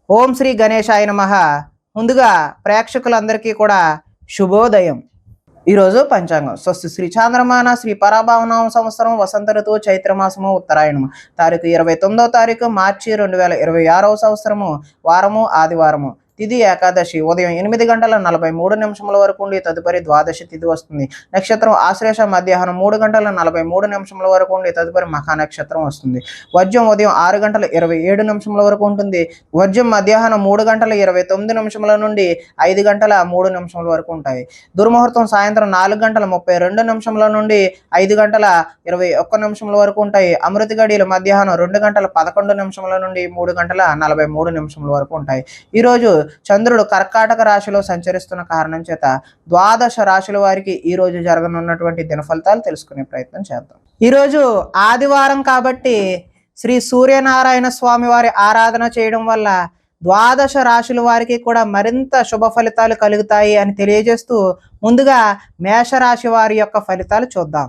ఓం శ్రీ గణేశాయ నమః. ముందుగా ప్రేక్షకులందరికీ కూడా శుభోదయం. ఈరోజు పంచాంగం స్వస్తి శ్రీ చాంద్రమాన శ్రీ పరాభావనామ సంవత్సరం వసంత ఋతువు చైత్రమాసము ఉత్తరాయణము తారీఖు 29వ తారీఖు మార్చి 2026వ సంవత్సరము వారము ఆదివారము తిథి ఏకాదశి ఉదయం 8:43 వరకు ఉండి తదుపరి ద్వాదశి తిథి వస్తుంది. నక్షత్రం ఆశ్లేష మధ్యాహ్నం 3:43 వరకు ఉండి తదుపరి మఖా నక్షత్రం వస్తుంది. వర్జ్యం ఉదయం 6:27 వరకు ఉంటుంది. వర్జ్యం మధ్యాహ్నం 3:29 నుండి 5:03 వరకు ఉంటాయి. దుర్ముహూర్తం సాయంత్రం 4:32 నుండి 5:21 వరకు ఉంటాయి. అమృత గడియలు మధ్యాహ్నం 2:11 నుండి 3:43 వరకు ఉంటాయి. ఈరోజు చంద్రుడు కర్కాటక రాశిలో సంచరిస్తున్న కారణం చేత ద్వాదశ రాశుల వారికి ఈ రోజు జరగనున్నటువంటి దిన ఫలితాలు తెలుసుకునే ప్రయత్నం చేద్దాం. ఈరోజు ఆదివారం కాబట్టి శ్రీ సూర్యనారాయణ స్వామి వారి ఆరాధన చేయడం వల్ల ద్వాదశ రాశుల వారికి కూడా మరింత శుభ ఫలితాలు కలుగుతాయి అని తెలియజేస్తూ ముందుగా మేషరాశి వారి యొక్క ఫలితాలు చూద్దాం.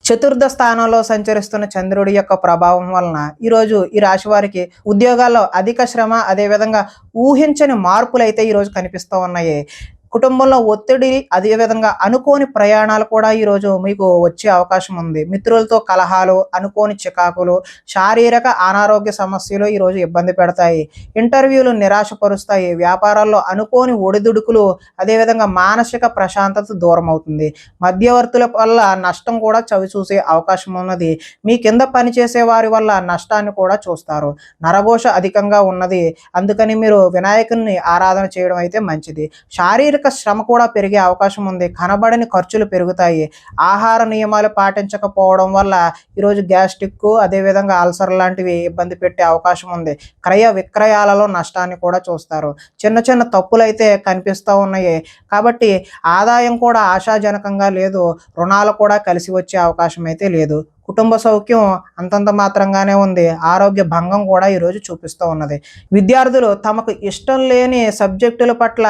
చతుర్థ స్థానంలో సంచరిస్తున్న చంద్రుడి యొక్క ప్రభావం వలన ఈరోజు ఈ రాశి వారికి ఉద్యోగాల్లో అధిక శ్రమ, అదేవిధంగా ఊహించని మార్పులు అయితే ఈరోజు కనిపిస్తూ ఉన్నాయి. కుటుంబంలో ఒత్తిడి, అదేవిధంగా అనుకోని ప్రయాణాలు కూడా ఈరోజు మీకు వచ్చే అవకాశం ఉంది. మిత్రులతో కలహాలు, అనుకోని చికాకులు, శారీరక అనారోగ్య సమస్యలు ఈరోజు ఇబ్బంది పెడతాయి. ఇంటర్వ్యూలు నిరాశపరుస్తాయి. వ్యాపారాల్లో అనుకోని ఒడిదుడుకులు, అదేవిధంగా మానసిక ప్రశాంతత దూరం అవుతుంది. మధ్యవర్తుల వల్ల నష్టం కూడా చవి చూసే అవకాశం ఉన్నది. మీ కింద పనిచేసే వారి వల్ల నష్టాన్ని కూడా చూస్తారు. నరఘోష అధికంగా ఉన్నది. అందుకని మీరు వినాయకుని ఆరాధన చేయడం అయితే మంచిది. శారీరక శ్రమ కూడా పెరిగే అవకాశం ఉంది. కనబడని ఖర్చులు పెరుగుతాయి. ఆహార నియమాలు పాటించకపోవడం వల్ల ఈరోజు గ్యాస్ట్రిక్, అదేవిధంగా అల్సర్ లాంటివి ఇబ్బంది పెట్టే అవకాశం ఉంది. క్రయ విక్రయాలలో నష్టాన్ని కూడా చూస్తారు. చిన్న చిన్న తప్పులు అయితే కనిపిస్తూ ఉన్నాయి. కాబట్టి ఆదాయం కూడా ఆశాజనకంగా లేదు. రుణాలు కూడా కలిసి వచ్చే అవకాశం అయితే లేదు. కుటుంబ సౌఖ్యం అంతంత మాత్రంగానే ఉంది. ఆరోగ్య భంగం కూడా ఈరోజు చూపిస్తూ ఉన్నది. విద్యార్థులు తమకు ఇష్టం లేని సబ్జెక్టుల పట్ల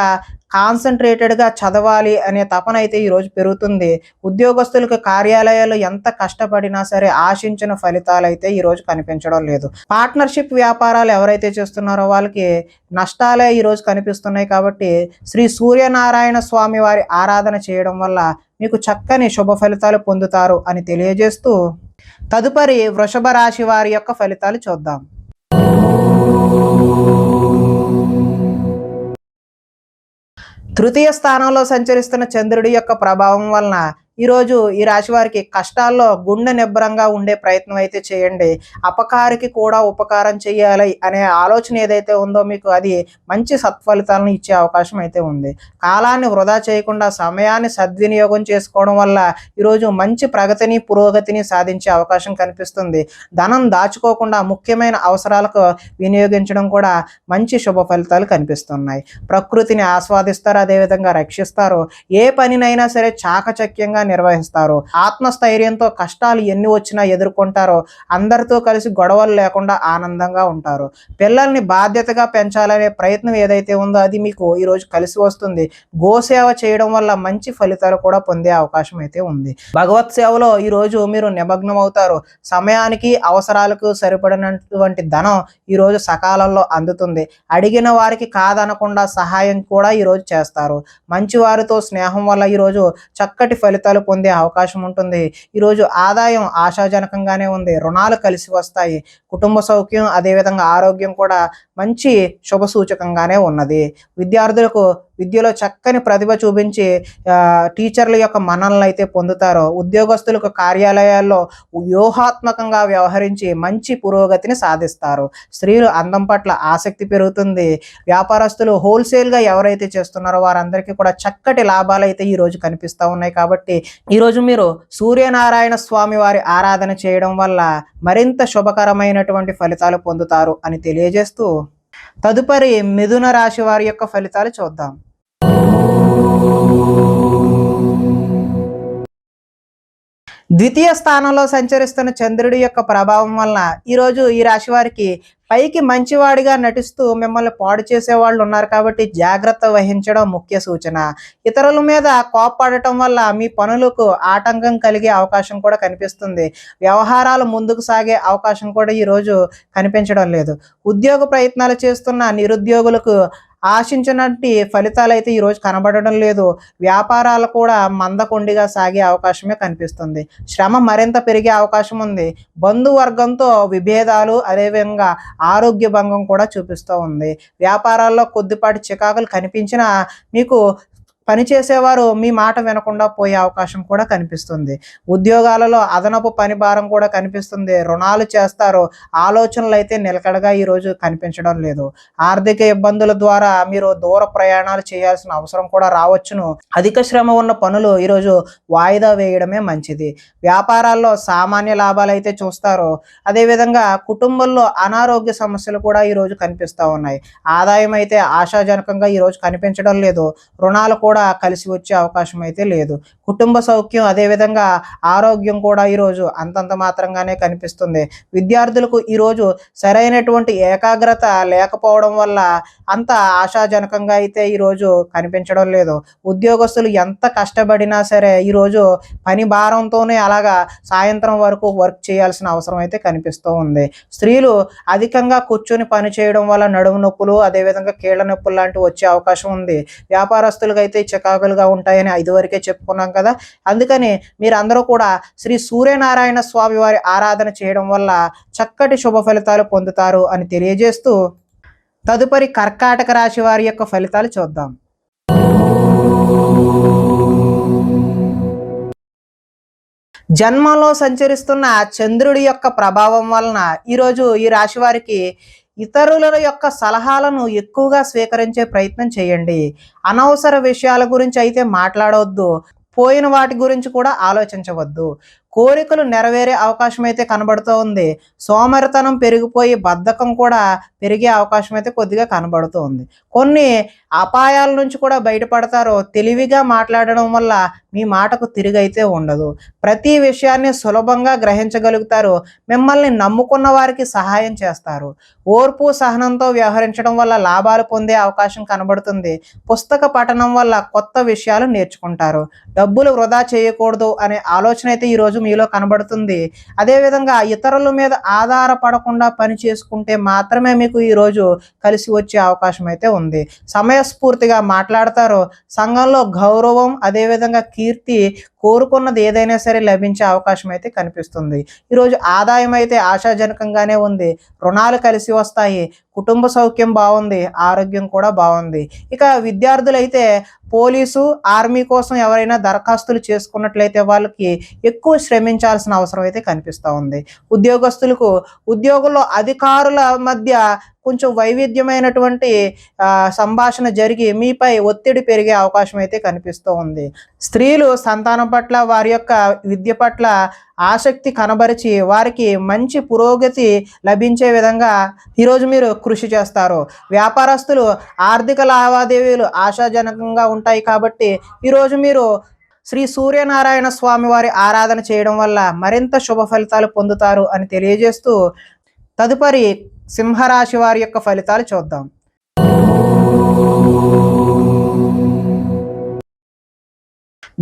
కాన్సన్ట్రేటెడ్గా చదవాలి అనే తపన అయితే ఈరోజు పెరుగుతుంది. ఉద్యోగస్తులకు కార్యాలయాలు ఎంత కష్టపడినా సరే ఆశించిన ఫలితాలు అయితే ఈరోజు కనిపించడం లేదు. పార్ట్నర్షిప్ వ్యాపారాలు ఎవరైతే చేస్తున్నారో వాళ్ళకి నష్టాలే ఈరోజు కనిపిస్తున్నాయి. కాబట్టి శ్రీ సూర్యనారాయణ స్వామి వారి ఆరాధన చేయడం వల్ల మీకు చక్కని శుభ ఫలితాలు పొందుతారు అని తెలియజేస్తూ తదుపరి వృషభ రాశి వారి యొక్క ఫలితాలు చూద్దాం. తృతీయ స్థానంలో సంచరిస్తున్న చంద్రుడి యొక్క ప్రభావం వలన ఈరోజు ఈ రాశి వారికి కష్టాల్లో గుండె నిబ్బరంగా ఉండే ప్రయత్నం అయితే చేయండి. అపకారికి కూడా ఉపకారం చేయాలి అనే ఆలోచన ఏదైతే ఉందో మీకు అది మంచి సత్ఫలితాలను ఇచ్చే అవకాశం అయితే ఉంది. కాలాన్ని వృధా చేయకుండా సమయాన్ని సద్వినియోగం చేసుకోవడం వల్ల ఈరోజు మంచి ప్రగతిని, పురోగతిని సాధించే అవకాశం కనిపిస్తుంది. ధనం దాచుకోకుండా ముఖ్యమైన అవసరాలకు వినియోగించడం కూడా మంచి శుభ ఫలితాలు కనిపిస్తున్నాయి. ప్రకృతిని ఆస్వాదిస్తారు, అదేవిధంగా రక్షిస్తారు. ఏ పనినైనా సరే చాకచక్యంగా నిర్వహిస్తారు. ఆత్మస్థైర్యంతో కష్టాలు ఎన్ని వచ్చినా ఎదుర్కొంటారో. అందరితో కలిసి గొడవలు లేకుండా ఆనందంగా ఉంటారు. పిల్లల్ని బాధ్యతగా పెంచాలనే ప్రయత్నం ఏదైతే ఉందో అది మీకు ఈరోజు కలిసి వస్తుంది. గోసేవ చేయడం వల్ల మంచి ఫలితాలు కూడా పొందే అవకాశం అయితే ఉంది. భగవత్ సేవలో ఈరోజు మీరు నిమగ్నం అవుతారు. సమయానికి అవసరాలకు సరిపడినటువంటి ధనం ఈరోజు సకాలంలో అందుతుంది. అడిగిన వారికి కాదనకుండా సహాయం కూడా ఈరోజు చేస్తారు. మంచి వారితో స్నేహం వల్ల ఈరోజు చక్కటి ఫలితాలు పొందే అవకాశం ఉంటుంది. ఈరోజు ఆదాయం ఆశాజనకంగానే ఉంది. రుణాలు కలిసి వస్తాయి. కుటుంబ సౌఖ్యం, అదేవిధంగా ఆరోగ్యం కూడా మంచి శుభ సూచకంగానే ఉన్నది. విద్యార్థులకు విద్యలో చక్కని ప్రతిభ చూపించి టీచర్ల యొక్క మన్ననలు అయితే పొందుతారు. ఉద్యోగస్తులకు కార్యాలయాల్లో వ్యూహాత్మకంగా వ్యవహరించి మంచి పురోగతిని సాధిస్తారు. స్త్రీలు అందం పట్ల ఆసక్తి పెరుగుతుంది. వ్యాపారస్తులు హోల్సేల్గా ఎవరైతే చేస్తున్నారో వారందరికీ కూడా చక్కటి లాభాలు అయితే ఈరోజు కనిపిస్తూ ఉన్నాయి. కాబట్టి ఈరోజు మీరు సూర్యనారాయణ స్వామి వారి ఆరాధన చేయడం వల్ల మరింత శుభకరమైనటువంటి ఫలితాలు పొందుతారు అని తెలియజేస్తూ తదుపరి మిథున రాశి వారి యొక్క ఫలితాలు చూద్దాం. ద్వితీయ స్థానంలో సంచరిస్తున్న చంద్రుడి యొక్క ప్రభావం వలన ఈరోజు ఈ రాశి వారికి పైకి మంచివాడిగా నటిస్తూ మిమ్మల్ని పాడు చేసే వాళ్ళు ఉన్నారు కాబట్టి జాగ్రత్త వహించడం ముఖ్య సూచన. ఇతరుల మీద కోప్పడటం వల్ల మీ పనులకు ఆటంకం కలిగే అవకాశం కూడా కనిపిస్తుంది. వ్యవహారాలు ముందుకు సాగే అవకాశం కూడా ఈరోజు కనిపించడం లేదు. ఉద్యోగ ప్రయత్నాలు చేస్తున్న నిరుద్యోగులకు ఆశించినట్టి ఫలితాలు అయితే ఈరోజు కనబడడం లేదు. వ్యాపారాలు కూడా మందకొండిగా సాగే అవకాశమే కనిపిస్తుంది. శ్రమ మరింత పెరిగే అవకాశం ఉంది. బంధువర్గంతో విభేదాలు, అదేవిధంగా ఆరోగ్య భంగం కూడా చూపిస్తూ ఉంది. వ్యాపారాల్లో కొద్దిపాటి చికాకులు కనిపించినా మీకు పనిచేసేవారు మీ మాట వినకుండా పోయే అవకాశం కూడా కనిపిస్తుంది. ఉద్యోగాలలో అదనపు పని భారం కూడా కనిపిస్తుంది. రుణాలు చేస్తారు. ఆలోచనలు అయితే నిలకడగా ఈరోజు కనిపించడం లేదు. ఆర్థిక ఇబ్బందుల ద్వారా మీరు దూర ప్రయాణాలు చేయాల్సిన అవసరం కూడా రావచ్చును. అధిక శ్రమ ఉన్న పనులు ఈరోజు వాయిదా వేయడమే మంచిది. వ్యాపారాల్లో సామాన్య లాభాలు అయితే చూస్తారు. అదేవిధంగా కుటుంబంలో అనారోగ్య సమస్యలు కూడా ఈరోజు కనిపిస్తూ ఉన్నాయి. ఆదాయం అయితే ఆశాజనకంగా ఈరోజు కనిపించడం లేదు. రుణాలు కూడా కలిసి వచ్చే అవకాశం అయితే లేదు. కుటుంబ సౌఖ్యం, అదేవిధంగా ఆరోగ్యం కూడా ఈరోజు అంతంత మాత్రంగానే కనిపిస్తుంది. విద్యార్థులకు ఈరోజు సరైనటువంటి ఏకాగ్రత లేకపోవడం వల్ల అంత ఆశాజనకంగా అయితే ఈరోజు కనిపించడం లేదు. ఉద్యోగస్తులు ఎంత కష్టపడినా సరే ఈరోజు పని భారంతోనే అలాగా సాయంత్రం వరకు వర్క్ చేయాల్సిన అవసరం అయితే కనిపిస్తూ ఉంది. స్త్రీలు అధికంగా కూర్చొని పని చేయడం వల్ల నడుము నొప్పులు, అదేవిధంగా కీళ్ళ నొప్పులు లాంటివి వచ్చే అవకాశం ఉంది. వ్యాపారస్తులకు అయితే చికాకులుగా ఉంటాయని ఇదివరకే చెప్పుకున్నాం కదా. అందుకని మీరందరూ కూడా శ్రీ సూర్యనారాయణ స్వామి వారి ఆరాధన చేయడం వల్ల చక్కటి శుభ ఫలితాలు పొందుతారు అని తెలియజేస్తూ తదుపరి కర్కాటక రాశి వారి యొక్క ఫలితాలు చూద్దాం. జన్మంలో సంచరిస్తున్న చంద్రుడి యొక్క ప్రభావం వలన ఈరోజు ఈ రాశి వారికి ఇతరుల యొక్క సలహాలను ఎక్కువగా స్వీకరించే ప్రయత్నం చేయండి. అనవసర విషయాల గురించి అయితే మాట్లాడవద్దు. పోయిన వాటి గురించి కూడా ఆలోచించవద్దు. కోరికలు నెరవేరే అవకాశం అయితే కనబడుతూ ఉంది. సోమరితనం పెరిగిపోయి బద్ధకం కూడా పెరిగే అవకాశం అయితే కొద్దిగా కనబడుతూ ఉంది. కొన్ని అపాయాల నుంచి కూడా బయటపడతారు. తెలివిగా మాట్లాడడం వల్ల మీ మాటకు తిరిగైతే ఉండదు. ప్రతి విషయాన్ని సులభంగా గ్రహించగలుగుతారు. మిమ్మల్ని నమ్ముకున్న వారికి సహాయం చేస్తారు. ఓర్పు సహనంతో వ్యవహరించడం వల్ల లాభాలు పొందే అవకాశం కనబడుతుంది. పుస్తక పఠనం వల్ల కొత్త విషయాలు నేర్చుకుంటారు. డబ్బులు వృధా చేయకూడదు అనే ఆలోచన అయితే ఈరోజు మీలో కనబడుతుంది. అదేవిధంగా ఇతరుల మీద ఆధారపడకుండా పని చేసుకుంటే మాత్రమే మీకు ఈరోజు కలిసి వచ్చే అవకాశం అయితే ఉంది. సమయస్ఫూర్తిగా మాట్లాడతారు. సంఘంలో గౌరవం, అదేవిధంగా కీర్తి, కోరుకున్నది ఏదైనా సరే లభించే అవకాశం అయితే కనిపిస్తుంది. ఈరోజు ఆదాయం అయితే ఆశాజనకంగానే ఉంది. రుణాలు కలిసి వస్తాయి. కుటుంబ సౌఖ్యం బాగుంది. ఆరోగ్యం కూడా బాగుంది. ఇక విద్యార్థులైతే పోలీసు, ఆర్మీ కోసం ఎవరైనా దరఖాస్తులు చేసుకున్నట్లయితే వాళ్ళకి ఎక్కువ శ్రమించాల్సిన అవసరం అయితే కనిపిస్తూ ఉంది. ఉద్యోగస్తులకు ఉద్యోగంలో అధికారుల మధ్య కొంచెం వైవిధ్యమైనటువంటి సంభాషణ జరిగి మీపై ఒత్తిడి పెరిగే అవకాశం అయితే కనిపిస్తూ ఉంది. స్త్రీలు సంతానం పట్ల, వారి యొక్క విద్య పట్ల ఆసక్తి కనబరిచి వారికి మంచి పురోగతి లభించే విధంగా ఈరోజు మీరు కృషి చేస్తారు. వ్యాపారస్తులు ఆర్థిక లావాదేవీలు ఆశాజనకంగా ఉంటాయి కాబట్టి ఈరోజు మీరు శ్రీ సూర్యనారాయణ స్వామి వారి ఆరాధన చేయడం వల్ల మరింత శుభ ఫలితాలు పొందుతారు అని తెలియజేస్తూ తదుపరి సింహరాశి వారి యొక్క ఫలితాలు చూద్దాం.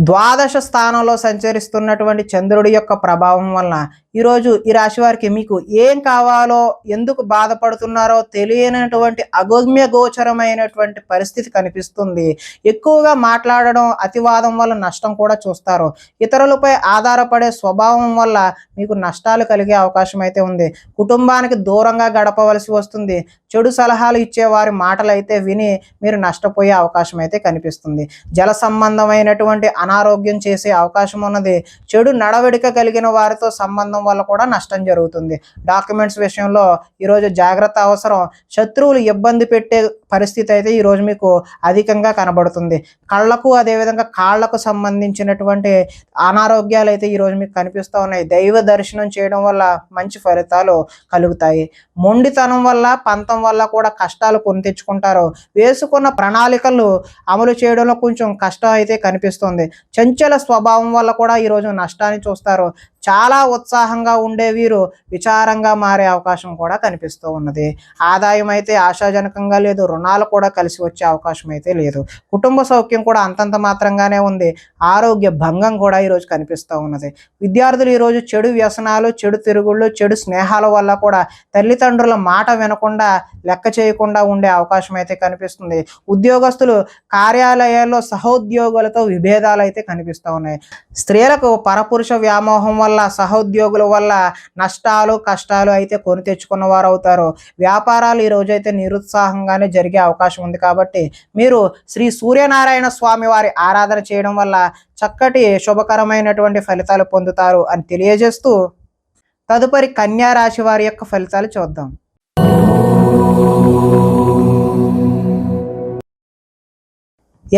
ద్వాదశ స్థానంలో సంచరిస్తున్నటువంటి చంద్రుడి యొక్క ప్రభావం వలన ఈరోజు ఈ రాశి వారికి మీకు ఏం కావాలో, ఎందుకు బాధపడుతున్నారో తెలియనటువంటి అగమ్య గోచరమైనటువంటి పరిస్థితి కనిపిస్తుంది. ఎక్కువగా మాట్లాడడం, అతివాదం వల్ల నష్టం కూడా చూస్తారు. ఇతరులపై ఆధారపడే స్వభావం వల్ల మీకు నష్టాలు కలిగే అవకాశం అయితే ఉంది. కుటుంబానికి దూరంగా గడపవలసి వస్తుంది. చెడు సలహాలు ఇచ్చే వారి మాటలు అయితే విని మీరు నష్టపోయే అవకాశం అయితే కనిపిస్తుంది. జల సంబంధమైనటువంటి అనారోగ్యం చేసే అవకాశం ఉన్నది. చెడు నడవడిక కలిగిన వారితో సంబంధం వల్ల కూడా నష్టం జరుగుతుంది. డాక్యుమెంట్స్ విషయంలో ఈరోజు జాగ్రత్త అవసరం. శత్రువులు ఇబ్బంది పెట్టే పరిస్థితి అయితే ఈరోజు మీకు అధికంగా కనబడుతుంది. కళ్ళకు, అదేవిధంగా కాళ్లకు సంబంధించినటువంటి అనారోగ్యాలు అయితే ఈరోజు మీకు కనిపిస్తూ ఉన్నాయి. దైవ దర్శనం చేయడం వల్ల మంచి ఫలితాలు కలుగుతాయి. మొండితనం వల్ల, పంతం వల్ల కూడా కష్టాలు కొని తెచ్చుకుంటారు. వేసుకున్న ప్రణాళికలు అమలు చేయడంలో కొంచెం కష్టం అయితే కనిపిస్తుంది. చంచల స్వభావం వల్ల కూడా ఈరోజు నష్టాన్ని చూస్తారు. చాలా ఉత్సాహంగా ఉండే వీరు విచారంగా మారే అవకాశం కూడా కనిపిస్తూ ఉన్నది. ఆదాయం అయితే ఆశాజనకంగా లేదు, రుణాలు కూడా కలిసి వచ్చే అవకాశం అయితే లేదు. కుటుంబ సౌఖ్యం కూడా అంతంత మాత్రంగానే ఉంది. ఆరోగ్య భంగం కూడా ఈరోజు కనిపిస్తూ ఉన్నది. విద్యార్థులు ఈరోజు చెడు వ్యసనాలు, చెడు తిరుగుళ్ళు, చెడు స్నేహాల వల్ల కూడా తల్లిదండ్రుల మాట వినకుండా, లెక్క చేయకుండా ఉండే అవకాశం అయితే కనిపిస్తుంది. ఉద్యోగస్తులు కార్యాలయాల్లో సహోద్యోగులతో విభేదాలు అయితే కనిపిస్తూ ఉన్నాయి. స్త్రీలకు పరపురుష వ్యామోహం వల్ల, సహోద్యోగుల వల్ల నష్టాలు, కష్టాలు అయితే కొని తెచ్చుకున్న వారు అవుతారు. వ్యాపారాలు ఈ రోజైతే నిరుత్సాహంగానే జరిగే అవకాశం ఉంది. కాబట్టి మీరు శ్రీ సూర్యనారాయణ స్వామి వారి ఆరాధన చేయడం వల్ల చక్కటి శుభకరమైనటువంటి ఫలితాలు పొందుతారు అని తెలియజేస్తూ, తదుపరి కన్యా రాశి వారి యొక్క ఫలితాలు చూద్దాం.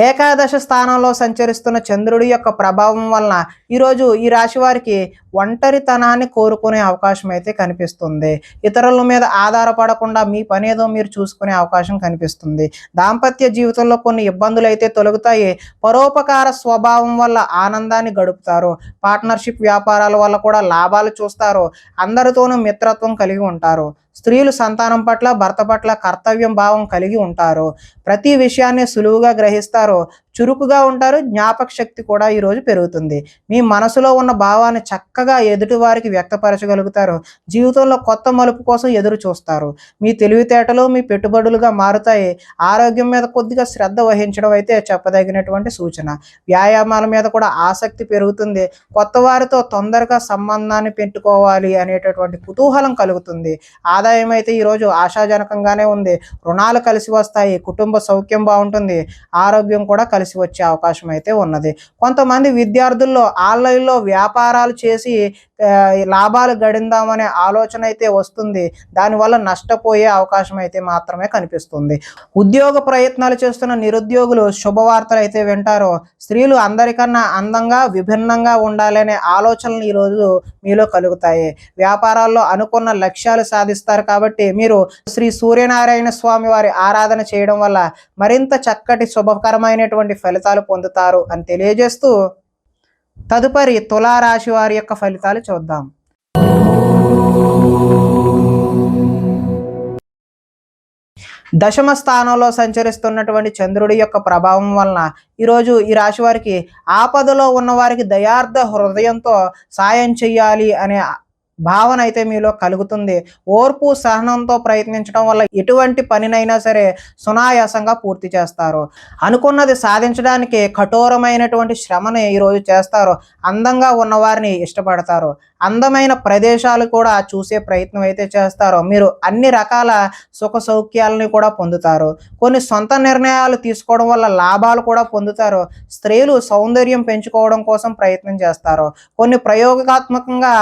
ఏకాదశ స్థానంలో సంచరిస్తున్న చంద్రుడి యొక్క ప్రభావం వలన ఈరోజు ఈ రాశి వారికి ఒంటరితనాన్ని కోరుకునే అవకాశం అయితే కనిపిస్తుంది. ఇతరుల మీద ఆధారపడకుండా మీ పనేదో మీరు చూసుకునే అవకాశం కనిపిస్తుంది. దాంపత్య జీవితంలో కొన్ని ఇబ్బందులు అయితే తొలగుతాయి. పరోపకార స్వభావం వల్ల ఆనందాన్ని గడుపుతారు. పార్ట్నర్షిప్ వ్యాపారాల వల్ల కూడా లాభాలు చూస్తారు. అందరితోనూ మిత్రత్వం కలిగి ఉంటారు. స్త్రీలు సంతానం పట్ల, భర్త పట్ల కర్తవ్యం భావం కలిగి ఉంటారు. ప్రతి విషయాన్ని సులువుగా గ్రహిస్తారు. చురుకుగా ఉంటారు. జ్ఞాపక శక్తి కూడా ఈరోజు పెరుగుతుంది. మీ మనసులో ఉన్న భావాన్ని చక్కగా ఎదుటి వారికి వ్యక్తపరచగలుగుతారు. జీవితంలో కొత్త మలుపు కోసం ఎదురు చూస్తారు. మీ తెలివితేటలు మీ పెట్టుబడులుగా మారుతాయి. ఆరోగ్యం మీద కొద్దిగా శ్రద్ధ వహించడం అయితే చెప్పదగినటువంటి సూచన. వ్యాయామాల మీద కూడా ఆసక్తి పెరుగుతుంది. కొత్త వారితో తొందరగా సంబంధాన్ని పెట్టుకోవాలి అనేటటువంటి కుతూహలం కలుగుతుంది. ఆదాయం అయితే ఈరోజు ఆశాజనకంగానే ఉంది. రుణాలు కలిసి వస్తాయి. కుటుంబ సౌఖ్యం బాగుంటుంది. ఆరోగ్యం కూడా కలిసి వచ్చే అవకాశం అయితే ఉన్నది. కొంతమంది విద్యార్థుల్లో ఆన్లైన్లో వ్యాపారాలు చేసి లాభాలు గడిందామనే ఆలోచన అయితే వస్తుంది. దానివల్ల నష్టపోయే అవకాశం అయితే మాత్రమే కనిపిస్తుంది. ఉద్యోగ ప్రయత్నాలు చేస్తున్న నిరుద్యోగులు శుభవార్తలు అయితే వింటారు. స్త్రీలు అందరికన్నా అందంగా, విభిన్నంగా ఉండాలనే ఆలోచనలు ఈరోజు మీలో కలుగుతాయి. వ్యాపారాల్లో అనుకున్న లక్ష్యాలు సాధిస్తారు. కాబట్టి మీరు శ్రీ సూర్యనారాయణ స్వామి వారి ఆరాధన చేయడం వల్ల మరింత చక్కటి శుభకరమైనటువంటి ఫలితాలు పొందుతారు అని తెలియజేస్తూ, తదుపరి తులారాశి వారి యొక్క ఫలితాలు చూద్దాం. దశమ స్థానంలో సంచరిస్తున్నటువంటి చంద్రుడి యొక్క ప్రభావం వలన ఈరోజు ఈ రాశి వారికి ఆపదలో ఉన్న వారికి దయార్థ హృదయంతో సాయం చెయ్యాలి అనే భావన అయితే మీలో కలుగుతుంది. ఓర్పు సహనంతో ప్రయత్నించడం వల్ల ఎటువంటి పనినైనా సరే సునాయాసంగా పూర్తి చేస్తారు. అనుకున్నది సాధించడానికి కఠోరమైనటువంటి శ్రమని ఈరోజు చేస్తారు. అందంగా ఉన్నవారిని ఇష్టపడతారు. అందమైన ప్రదేశాలు కూడా చూసే ప్రయత్నం అయితే చేస్తారు. మీరు అన్ని రకాల సుఖ సౌఖ్యాలని కూడా పొందుతారు. కొన్ని సొంత నిర్ణయాలు తీసుకోవడం వల్ల లాభాలు కూడా పొందుతారు. స్త్రీలు సౌందర్యం పెంచుకోవడం కోసం ప్రయత్నం చేస్తారు. కొన్ని ప్రయోగాత్మకంగా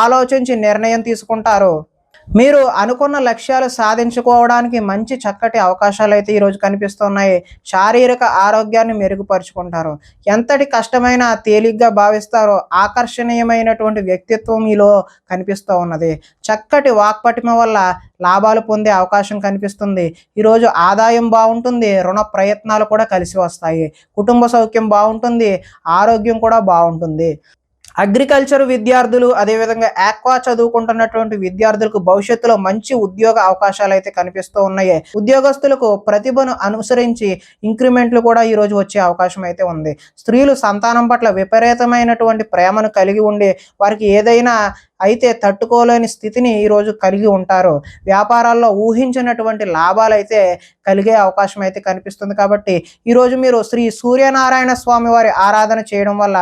ఆలోచించి నిర్ణయం తీసుకుంటారు. మీరు అనుకున్న లక్ష్యాలు సాధించుకోవడానికి మంచి చక్కటి అవకాశాలు అయితే ఈరోజు కనిపిస్తున్నాయి. శారీరక ఆరోగ్యాన్ని మెరుగుపరుచుకుంటారు. ఎంతటి కష్టమైనా తేలిగ్గా భావిస్తారో. ఆకర్షణీయమైనటువంటి వ్యక్తిత్వం మీలో కనిపిస్తూ ఉన్నది. చక్కటి వాక్పటిమ వల్ల లాభాలు పొందే అవకాశం కనిపిస్తుంది. ఈరోజు ఆదాయం బాగుంటుంది. రుణ ప్రయత్నాలు కూడా కలిసి వస్తాయి. కుటుంబ సౌఖ్యం బాగుంటుంది. ఆరోగ్యం కూడా బాగుంటుంది. అగ్రికల్చర్ విద్యార్థులు, అదేవిధంగా ఆక్వా చదువుకుంటున్నటువంటి విద్యార్థులకు భవిష్యత్తులో మంచి ఉద్యోగ అవకాశాలు అయితే కనిపిస్తూ ఉన్నాయి. ఉద్యోగస్తులకు ప్రతిభను అనుసరించి ఇంక్రిమెంట్లు కూడా ఈరోజు వచ్చే అవకాశం అయితే ఉంది. స్త్రీలు సంతానం పట్ల విపరీతమైనటువంటి ప్రేమను కలిగి ఉండి వారికి ఏదైనా అయితే తట్టుకోలేని స్థితిని ఈరోజు కలిగి ఉంటారు. వ్యాపారాల్లో ఊహించినటువంటి లాభాలు అయితే కలిగే అవకాశం అయితే కనిపిస్తుంది. కాబట్టి ఈరోజు మీరు శ్రీ సూర్యనారాయణ స్వామి వారి ఆరాధన చేయడం వల్ల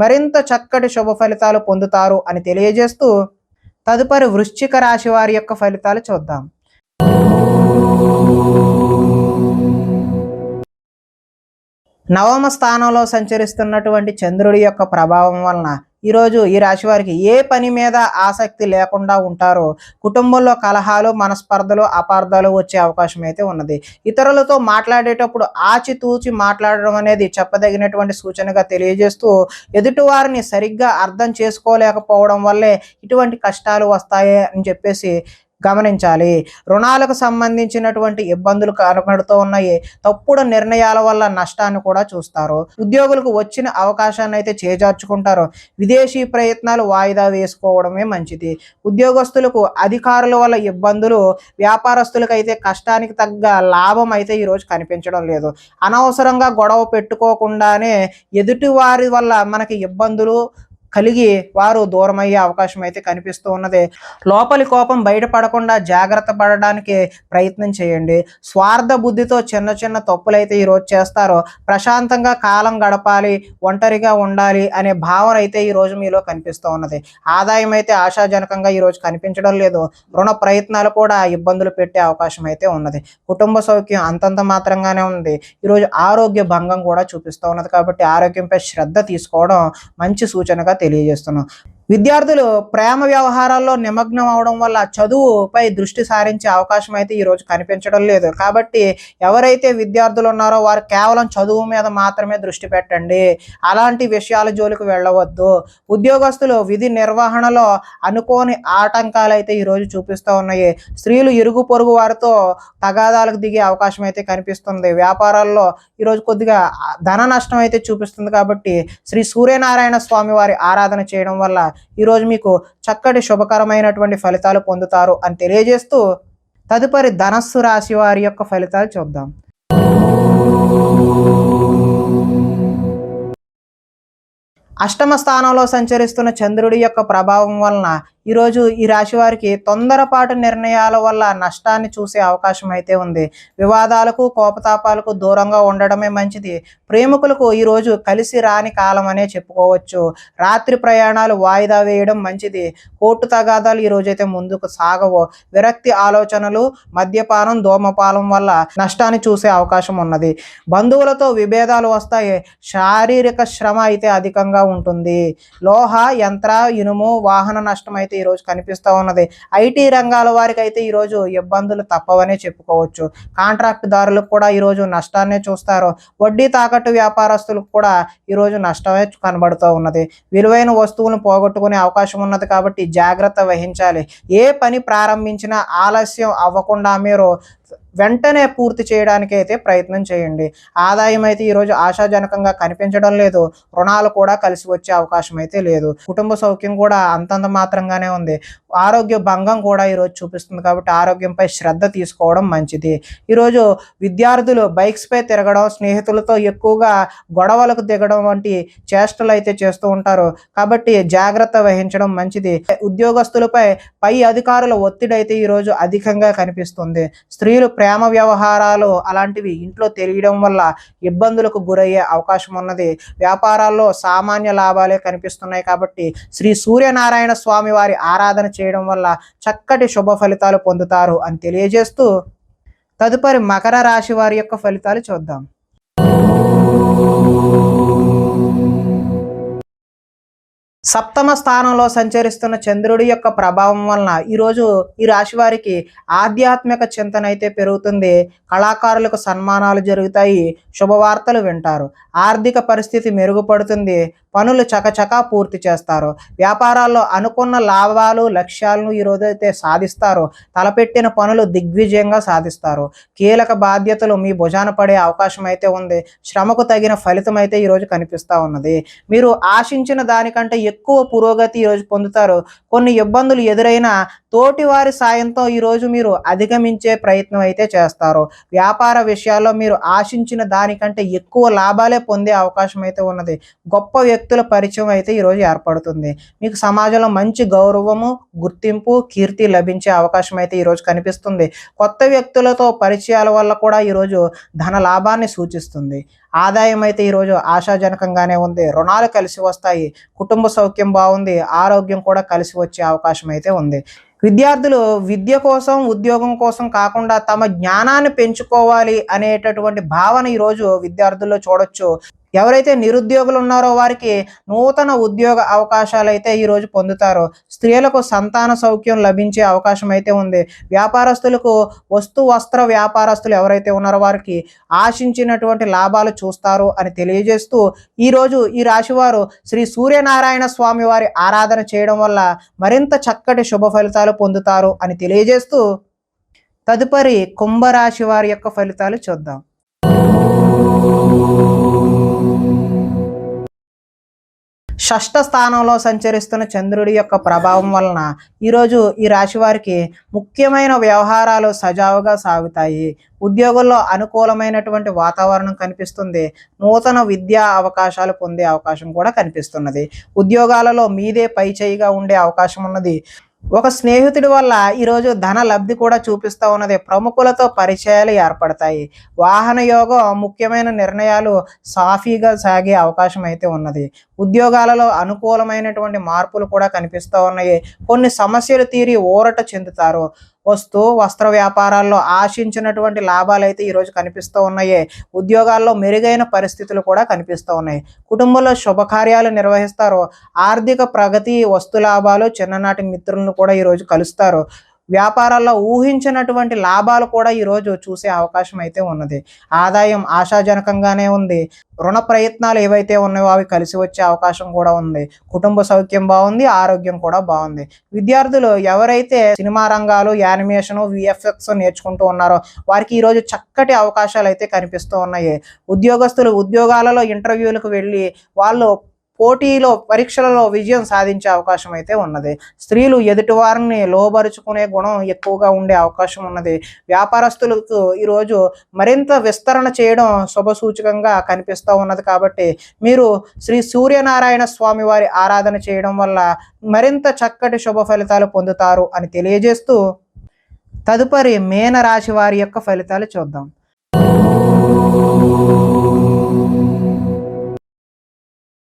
మరింత చక్కటి శుభ ఫలితాలు పొందుతారు అని తెలియజేస్తూ, తదుపరి వృశ్చిక రాశి వారి యొక్క ఫలితాలు చూద్దాం. నవమ స్థానంలో సంచరిస్తున్నటువంటి చంద్రుడి యొక్క ప్రభావం వలన ఈరోజు ఈ రాశి వారికి ఏ పని మీద ఆసక్తి లేకుండా ఉంటారో. కుటుంబంలో కలహాలు, మనస్పర్ధలు, అపార్థాలు వచ్చే అవకాశం అయితే ఉన్నది. ఇతరులతో మాట్లాడేటప్పుడు ఆచితూచి మాట్లాడడం అనేది చెప్పదగినటువంటి సూచనగా తెలియజేస్తూ, ఎదుటివారిని సరిగ్గా అర్థం చేసుకోలేకపోవడం వల్లే ఇటువంటి కష్టాలు వస్తాయి అని చెప్పేసి గమనించాలి. రుణాలకు సంబంధించినటువంటి ఇబ్బందులు కనబడుతూ ఉన్నాయి. తప్పుడు నిర్ణయాల వల్ల నష్టాన్ని కూడా చూస్తారు. ఉద్యోగులకు వచ్చిన అవకాశాన్ని అయితే చేజార్చుకుంటారు. విదేశీ ప్రయత్నాలు వాయిదా వేసుకోవడమే మంచిది. ఉద్యోగస్తులకు అధికారుల వల్ల ఇబ్బందులు, వ్యాపారస్తులకు అయితే కష్టానికి తగ్గ లాభం అయితే ఈరోజు కనిపించడం లేదు. అనవసరంగా గొడవ పెట్టుకోకుండానే ఎదుటి వారి వల్ల మనకి ఇబ్బందులు కలిగి వారు దూరమయ్యే అవకాశం అయితే కనిపిస్తూ ఉన్నది. లోపలి కోపం బయటపడకుండా జాగ్రత్త పడడానికి ప్రయత్నం చేయండి. స్వార్థ బుద్ధితో చిన్న చిన్న తప్పులైతే ఈరోజు చేస్తారో. ప్రశాంతంగా కాలం గడపాలి, ఒంటరిగా ఉండాలి అనే భావన అయితే ఈరోజు మీలో కనిపిస్తూ ఉన్నది. ఆదాయం అయితే ఆశాజనకంగా ఈరోజు కనిపించడం లేదు. రుణ ప్రయత్నాలు కూడా ఇబ్బందులు పెట్టే అవకాశం అయితే ఉన్నది. కుటుంబ సౌఖ్యం అంతంత మాత్రంగానే ఉంది. ఈరోజు ఆరోగ్య భంగం కూడా చూపిస్తూ ఉన్నది. కాబట్టి ఆరోగ్యంపై శ్రద్ధ తీసుకోవడం మంచి సూచనగా తెలియజేస్తున్నాం. విద్యార్థులు ప్రేమ వ్యవహారాల్లో నిమగ్నం అవడం వల్ల చదువుపై దృష్టి సారించే అవకాశం అయితే ఈరోజు కనిపించడం లేదు. కాబట్టి ఎవరైతే విద్యార్థులు ఉన్నారో వారు కేవలం చదువు మీద మాత్రమే దృష్టి పెట్టండి. అలాంటి విషయాల జోలికి వెళ్ళవద్దు. ఉద్యోగస్తులు విధి నిర్వహణలో అనుకోని ఆటంకాలు అయితే ఈరోజు చూపిస్తూ ఉన్నాయి. స్త్రీలు ఇరుగు పొరుగు వారితో తగాదాలకు దిగే అవకాశం అయితే కనిపిస్తుంది. వ్యాపారాల్లో ఈరోజు కొద్దిగా ధన నష్టం అయితే చూపిస్తుంది. కాబట్టి శ్రీ సూర్యనారాయణ స్వామి వారి ఆరాధన చేయడం వల్ల ఈరోజు మీకు చక్కటి శుభకరమైనటువంటి ఫలితాలు పొందుతారు అని తెలియజేస్తూ తదుపరి ధనస్సు రాశి వారి యొక్క ఫలితాలు చూద్దాం. అష్టమ స్థానంలో సంచరిస్తున్న చంద్రుడి యొక్క ప్రభావం వలన ఈరోజు ఈ రాశి వారికి తొందరపాటు నిర్ణయాల వల్ల నష్టాన్ని చూసే అవకాశం అయితే ఉంది. వివాదాలకు, కోపతాపాలకు దూరంగా ఉండడమే మంచిది. ప్రేమికులకు ఈరోజు కలిసి రాని కాలం అనే చెప్పుకోవచ్చు. రాత్రి ప్రయాణాలు వాయిదా వేయడం మంచిది. కోర్టు తగాదాలు ఈరోజైతే ముందుకు సాగవు. విరక్తి ఆలోచనలు, మద్యపానం, ధూమపానం వల్ల నష్టాన్ని చూసే అవకాశం ఉన్నది. బంధువులతో విభేదాలు వస్తాయి. శారీరక శ్రమ అయితే అధికంగా ఉంటుంది. లోహ, యంత్ర, ఇనుము, వాహన నష్టం అయితే ఈరోజు కనిపిస్తూ ఉన్నది. ఐటీ రంగాల వారికి అయితే ఈరోజు ఇబ్బందులు తప్పవనే చెప్పుకోవచ్చు. కాంట్రాక్ట్ దారులకు కూడా ఈరోజు నష్టాన్నే చూస్తారు. వడ్డీ తాకట్టు వ్యాపారస్తులకు కూడా ఈరోజు నష్టమే కనబడుతూ ఉన్నది. విలువైన వస్తువులను పోగొట్టుకునే అవకాశం ఉన్నది. కాబట్టి జాగ్రత్త వహించాలి. ఏ పని ప్రారంభించినా ఆలస్యం అవ్వకుండా మీరు వెంటనే పూర్తి చేయడానికి అయితే ప్రయత్నం చేయండి. ఆదాయం అయితే ఈరోజు ఆశాజనకంగా కనిపించడం లేదు. రుణాలు కూడా కలిసి వచ్చే అవకాశం అయితే లేదు. కుటుంబ సౌఖ్యం కూడా అంతంత మాత్రంగానే ఉంది. ఆరోగ్య భంగం కూడా ఈరోజు చూపిస్తుంది. కాబట్టి ఆరోగ్యంపై శ్రద్ధ తీసుకోవడం మంచిది. ఈరోజు విద్యార్థులు బైక్స్పై తిరగడం, స్నేహితులతో ఎక్కువగా గొడవలకు దిగడం వంటి చేష్టలు అయితే చేస్తూ ఉంటారు. కాబట్టి జాగ్రత్త వహించడం మంచిది. ఉద్యోగస్తులపై పై అధికారుల ఒత్తిడి అయితే ఈరోజు అధికంగా కనిపిస్తుంది. స్త్రీలు ప్రేమ వ్యవహారాలు అలాంటివి ఇంట్లో తెలియడం వల్ల ఇబ్బందులకు గురయ్యే అవకాశం ఉన్నది. వ్యాపారాల్లో సామాన్య లాభాలే కనిపిస్తున్నాయి. కాబట్టి శ్రీ సూర్యనారాయణ స్వామి వారి ఆరాధన చేయడం వల్ల చక్కటి శుభ ఫలితాలు పొందుతారు అని తెలియజేస్తూ తదుపరి మకర రాశి వారి యొక్క ఫలితాలు చూద్దాం. సప్తమ స్థానంలో సంచరిస్తున్న చంద్రుడి యొక్క ప్రభావం వలన ఈరోజు ఈ రాశి వారికి ఆధ్యాత్మిక చింతన అయితే పెరుగుతుంది. కళాకారులకు సన్మానాలు జరుగుతాయి. శుభవార్తలు వింటారు. ఆర్థిక పరిస్థితి మెరుగుపడుతుంది. పనులు చకచకా పూర్తి చేస్తారు. వ్యాపారాల్లో అనుకున్న లాభాలు, లక్ష్యాలను ఈరోజు అయితే సాధిస్తారు. తలపెట్టిన పనులు దిగ్విజయంగా సాధిస్తారు. కీలక బాధ్యతలు మీ భుజాన పడే అవకాశం అయితే ఉంది. శ్రమకు తగిన ఫలితం అయితే ఈరోజు కనిపిస్తూ ఉన్నది. మీరు ఆశించిన దానికంటే ఎక్కువ పురోగతి ఈరోజు పొందుతారు. కొన్ని ఇబ్బందులు ఎదురైనా తోటి వారి సాయంతో ఈరోజు మీరు అధిగమించే ప్రయత్నం అయితే చేస్తారు. వ్యాపార విషయాల్లో మీరు ఆశించిన దానికంటే ఎక్కువ లాభాలే పొందే అవకాశం అయితే ఉన్నది. గొప్ప వ్యక్తుల పరిచయం అయితే ఈరోజు ఏర్పడుతుంది. మీకు సమాజంలో మంచి గౌరవము, గుర్తింపు, కీర్తి లభించే అవకాశం అయితే ఈరోజు కనిపిస్తుంది. కొత్త వ్యక్తులతో పరిచయాల వల్ల కూడా ఈరోజు ధన లాభాన్ని సూచిస్తుంది. ఆదాయం అయితే ఈరోజు ఆశాజనకంగానే ఉంది. రుణాలు కలిసి వస్తాయి. కుటుంబ సౌఖ్యం బాగుంది. ఆరోగ్యం కూడా కలిసి వచ్చే అవకాశం అయితే ఉంది. విద్యార్థులు విద్య కోసం, ఉద్యోగం కోసం కాకుండా తమ జ్ఞానాన్ని పెంచుకోవాలి అనేటటువంటి భావన ఈరోజు విద్యార్థుల్లో చూడొచ్చు. ఎవరైతే నిరుద్యోగులు ఉన్నారో వారికి నూతన ఉద్యోగ అవకాశాలు అయితే ఈరోజు పొందుతారు. స్త్రీలకు సంతాన సౌఖ్యం లభించే అవకాశం అయితే ఉంది. వ్యాపారస్తులకు వస్త్ర వ్యాపారస్తులు ఎవరైతే ఉన్నారో వారికి ఆశించినటువంటి లాభాలు చూస్తారు అని తెలియజేస్తూ ఈరోజు ఈ రాశివారు శ్రీ సూర్యనారాయణ స్వామి వారి ఆరాధన చేయడం వల్ల మరింత చక్కటి శుభ ఫలితాలు పొందుతారు అని తెలియజేస్తూ తదుపరి కుంభరాశి వారి యొక్క ఫలితాలు చూద్దాం. షష్ఠ స్థానంలో సంచరిస్తున్న చంద్రుడి యొక్క ప్రభావం వలన ఈరోజు ఈ రాశి వారికి ముఖ్యమైన వ్యవహారాలు సజావుగా సాగుతాయి. ఉద్యోగుల్లో అనుకూలమైనటువంటి వాతావరణం కనిపిస్తుంది. నూతన విద్యా అవకాశాలు పొందే అవకాశం కూడా కనిపిస్తున్నది. ఉద్యోగాలలో మీదే పై చేయిగా ఉండే అవకాశం ఉన్నది. ఒక స్నేహితుడి వల్ల ఈరోజు ధన లబ్ధి కూడా చూపిస్తూ ఉన్నది. ప్రముఖులతో పరిచయాలు ఏర్పడతాయి. వాహన యోగం ముఖ్యమైన నిర్ణయాలు సాఫీగా సాగే అవకాశం అయితే ఉన్నది. ఉద్యోగాలలో అనుకూలమైనటువంటి మార్పులు కూడా కనిపిస్తూ ఉన్నాయి. కొన్ని సమస్యలు తీరి ఊరట చెందుతారు. వస్త్ర వ్యాపారాల్లో ఆశించినటువంటి లాభాలు అయితే ఈరోజు కనిపిస్తూ ఉన్నాయి. ఉద్యోగాల్లో మెరుగైన పరిస్థితులు కూడా కనిపిస్తూ ఉన్నాయి. కుటుంబంలో శుభకార్యాలు నిర్వహిస్తారు. ఆర్థిక ప్రగతి, వస్తు లాభాలు, చిన్ననాటి మిత్రులను కూడా ఈరోజు కలుస్తారు. వ్యాపారాల్లో ఊహించినటువంటి లాభాలు కూడా ఈరోజు చూసే అవకాశం అయితే ఉన్నది. ఆదాయం ఆశాజనకంగానే ఉంది. రుణ ప్రయత్నాలు ఏవైతే ఉన్నాయో అవి కలిసి వచ్చే అవకాశం కూడా ఉంది. కుటుంబ సౌఖ్యం బాగుంది, ఆరోగ్యం కూడా బాగుంది. విద్యార్థులు ఎవరైతే సినిమా రంగాలు, యానిమేషన్, విఎఫ్ఎక్స్ నేర్చుకుంటూ ఉన్నారో వారికి ఈరోజు చక్కటి అవకాశాలు అయితే కనిపిస్తూ ఉన్నాయి. ఉద్యోగస్తులు ఉద్యోగాలలో ఇంటర్వ్యూలకు వెళ్ళి వాళ్ళు పోటీలో పరీక్షలలో విజయం సాధించే అవకాశం అయితే ఉన్నది. స్త్రీలు ఎదుటివారిని లోబరుచుకునే గుణం ఎక్కువగా ఉండే అవకాశం ఉన్నది. వ్యాపారస్తులకు ఈరోజు మరింత విస్తరణ చేయడం శుభసూచకంగా కనిపిస్తూ ఉన్నది. కాబట్టి మీరు శ్రీ సూర్యనారాయణ స్వామి వారి ఆరాధన చేయడం వల్ల మరింత చక్కటి శుభ ఫలితాలు పొందుతారు అని తెలియజేస్తూ తదుపరి మీన రాశి వారి యొక్క ఫలితాలు చూద్దాం.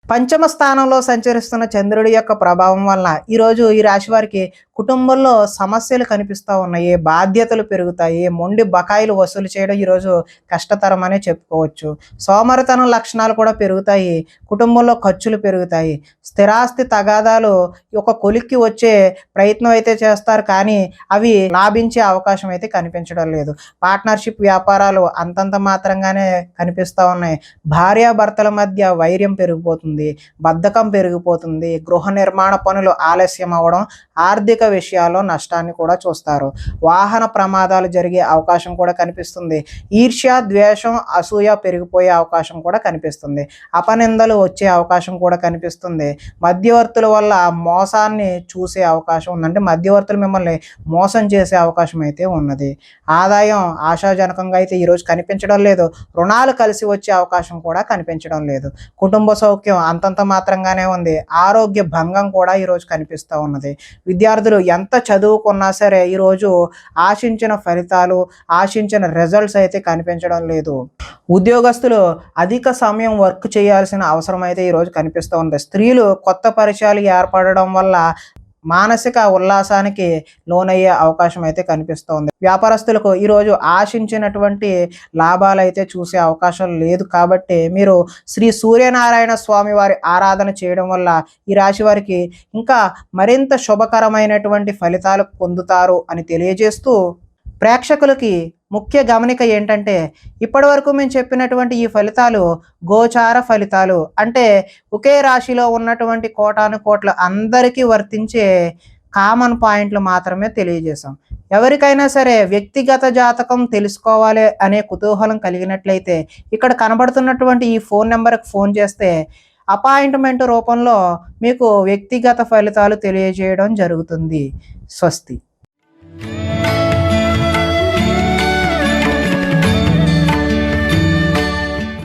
పంచమ స్థానంలో సంచరిస్తున్న చంద్రుడి యొక్క ప్రభావం వలన ఈరోజు ఈ రాశి వారికి కుటుంబంలో సమస్యలు కనిపిస్తూ ఉన్నాయి. బాధ్యతలు పెరుగుతాయి. మొండి బకాయిలు వసూలు చేయడం ఈరోజు కష్టతరం అనే చెప్పుకోవచ్చు. సోమరితనం లక్షణాలు కూడా పెరుగుతాయి. కుటుంబంలో ఖర్చులు పెరుగుతాయి. స్థిరాస్తి తగాదాలు ఒక కొలిక్కి వచ్చే ప్రయత్నం అయితే చేస్తారు, కానీ అవి లాభించే అవకాశం అయితే కనిపించడం లేదు. పార్ట్నర్షిప్ వ్యాపారాలు అంతంత మాత్రంగానే కనిపిస్తూ ఉన్నాయి. భార్యాభర్తల మధ్య వైర్యం పెరిగిపోతుంది. బద్ధకం పెరిగిపోతుంది. గృహ నిర్మాణ పనులు ఆలస్యం అవ్వడం, ఆర్థిక విషయాల్లో నష్టాన్ని కూడా చూస్తారు. వాహన ప్రమాదాలు జరిగే అవకాశం కూడా కనిపిస్తుంది. ఈర్ష్య, ద్వేషం, అసూయ పెరిగిపోయే అవకాశం కూడా కనిపిస్తుంది. అపనిందలు వచ్చే అవకాశం కూడా కనిపిస్తుంది. మధ్యవర్తుల వల్ల మోసాన్ని చూసే అవకాశం ఉందంటే మధ్యవర్తులు మిమ్మల్ని మోసం చేసే అవకాశం అయితే ఉన్నది. ఆదాయం ఆశాజనకంగా అయితే ఈరోజు కనిపించడం లేదు. రుణాలు కలిసి వచ్చే అవకాశం కూడా కనిపించడం లేదు. కుటుంబ సౌఖ్యం అంతంత మాత్రంగానే ఉంది. ఆరోగ్య భంగం కూడా ఈరోజు కనిపిస్తూ ఉన్నది. విద్యార్థులు ఎంత చదువుకున్నా సరే ఈరోజు ఆశించిన ఫలితాలు, ఆశించిన రిజల్ట్స్ అయితే కనిపించడం లేదు. ఉద్యోగస్తులు అధిక సమయం వర్క్ చేయాల్సిన అవసరం అయితే ఈరోజు కనిపిస్తూ ఉంది. స్త్రీలు కొత్త పరిచయాలు ఏర్పడడం వల్ల మానసిక ఉల్లాసానికి లోనయ్యే అవకాశం అయితే కనిపిస్తోంది. వ్యాపారస్తులకు ఈరోజు ఆశించినటువంటి లాభాలు అయితే చూసే అవకాశం లేదు. కాబట్టి మీరు శ్రీ సూర్యనారాయణ స్వామి వారి ఆరాధన చేయడం వల్ల ఈ రాశి వారికి ఇంకా మరింత శుభకరమైనటువంటి ఫలితాలు పొందుతారు అని తెలియజేస్తూ ప్రేక్షకులకి ముఖ్య గమనిక ఏంటంటే ఇప్పటి వరకు మేము చెప్పినటువంటి ఈ ఫలితాలు గోచార ఫలితాలు, అంటే ఒకే రాశిలో ఉన్నటువంటి కోటాను కోట్ల అందరికీ వర్తించే కామన్ పాయింట్లు మాత్రమే తెలియజేశాం. ఎవరికైనా సరే వ్యక్తిగత జాతకం తెలుసుకోవాలి అనే కుతూహలం కలిగినట్లయితే ఇక్కడ కనబడుతున్నటువంటి ఈ ఫోన్ నెంబర్కి ఫోన్ చేస్తే అపాయింట్మెంట్ రూపంలో మీకు వ్యక్తిగత ఫలితాలు తెలియజేయడం జరుగుతుంది. స్వస్తి.